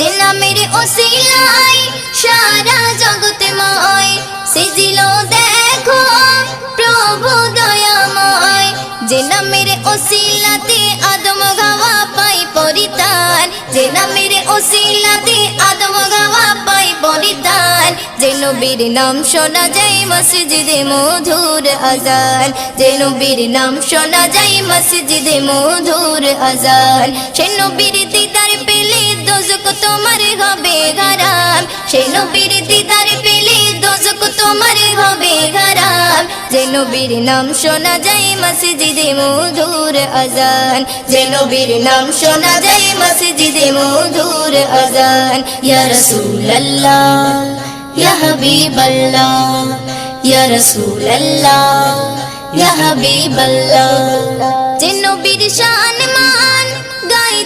যে নামের ওসিলায় সারা জগৎময় সেজিল দেখো প্রভু দয়াময়। যে নামের ওসিলাতে আদম গাওয়া পাই পরিত্রাণ, যে নামের ওসিলাতে আদম গাওয়া পাই পরিত্রাণ। যে নবীর নাম শোনা যায় মসজিদে মধুর আজান, যে নবীর নাম শোনা যায় মসজিদে মধুর আজান। সে নবীর দিদার পেলে দোজখ তোমার হবে হারাম, সে নবীর দিদার পেলে দোজখ তোমার হবে হারাম। যে নবীর নাম শোনা যায় মসজিদে মধুর আজান, যে নবীর নাম শোনা যায় মসজিদে মধুর আজান। ইয়া রাসূলুল্লাহ ইয়া হাবিবাল্লাহ, ইয়া রাসূলুল্লাহ ইয়া হাবিবাল্লাহ। যে নবীর শান মান গায়